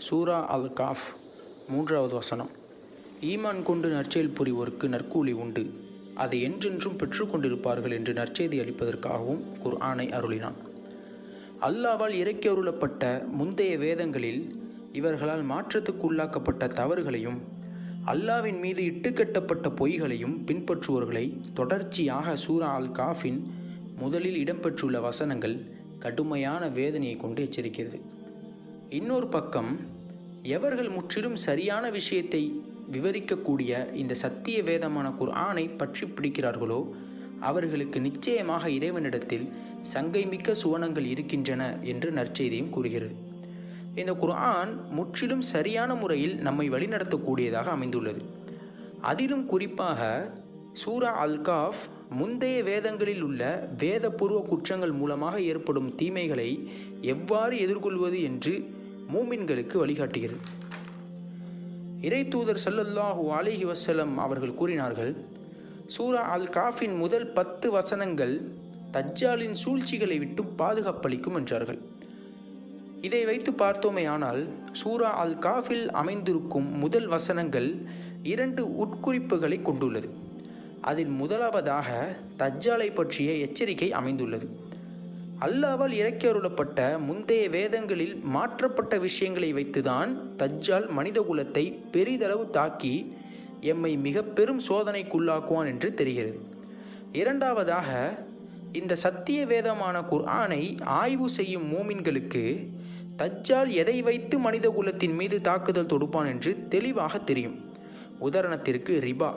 சூரா அல் cough 3வது வசனம். ஈமான் கொண்டு நற்செயல் புரிவோருக்கு நற்கூலி உண்டு, அதை என்றென்றும் பெற்றுக்கொண்டிருப்பார்கள் என்று நற்செய்தி அளிப்பதற்காகவும் குர்ஆனை அருளினான். அல்லாவால் இறக்கி அருளப்பட்ட முந்தைய வேதங்களில் இவர்களால் மாற்றத்துக்கு உள்ளாக்கப்பட்ட தவறுகளையும் அல்லாவின் மீது இட்டுக்கட்டப்பட்ட பொய்களையும் பின்பற்றுவோர்களை தொடர்ச்சியாக சூரா அல் காஃபின் முதலில் இடம்பெற்றுள்ள வசனங்கள் கடுமையான வேதனையை கொண்டு எச்சரிக்கிறது. இன்னொரு பக்கம், எவர்கள் முற்றிலும் சரியான விஷயத்தை விவரிக்கக்கூடிய இந்த சத்திய வேதமான குர்ஆனை பற்றி பிடிக்கிறார்களோ அவர்களுக்கு நிச்சயமாக இறைவனிடத்தில் சங்கைமிக்க சுவனங்கள் இருக்கின்றன என்று நற்செய்தியும் கூறுகிறது. இந்த குர்ஆன் முற்றிலும் சரியான முறையில் நம்மை வழிநடத்தக்கூடியதாக அமைந்துள்ளது. அதிலும் குறிப்பாக சூரா அல் காஃப் முந்தைய வேதங்களில் உள்ள வேதபூர்வ குற்றங்கள் மூலமாக ஏற்படும் தீமைகளை எவ்வாறு எதிர்கொள்வது என்று மூமின்களுக்கு வழிகாட்டுகிறது. இறை தூதர் ஸல்லல்லாஹு அலைஹி வஸல்லம் அவர்கள் கூறினார்கள், சூரா அல் காஃபின் முதல் 10 வசனங்கள் தஜ்ஜாலின் சூழ்ச்சிகளை விட்டு பாதுகாப்பளிக்கும் என்றார்கள். இதை வைத்து பார்த்தோமேயானால் சூரா அல் காஃபில் அமைந்திருக்கும் முதல் வசனங்கள் 2 உட்குறிப்புகளை கொண்டுள்ளது. அதில் முதலாவதாக தஜ்ஜாலை பற்றிய எச்சரிக்கை அமைந்துள்ளது. அல்லாவால் இறக்கி அருளப்பட்ட முந்தைய வேதங்களில் மாற்றப்பட்ட விஷயங்களை வைத்துதான் தஜ்ஜால் மனித குலத்தை பெரிதளவு தாக்கி எம்மை மிக பெரும் சோதனைக்குள்ளாக்குவான் என்று தெரிகிறது. இரண்டாவதாக, இந்த சத்திய வேதமான குர்ஆனை ஆய்வு செய்யும் மூமின்களுக்கு தஜ்ஜால் எதை வைத்து மனித குலத்தின் மீது தாக்குதல் தொடுப்பான் என்று தெளிவாக தெரியும். உதாரணத்திற்கு ரிபா,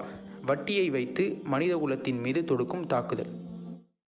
வட்டியை வைத்து மனித குலத்தின் மீது தொடுக்கும் தாக்குதல்.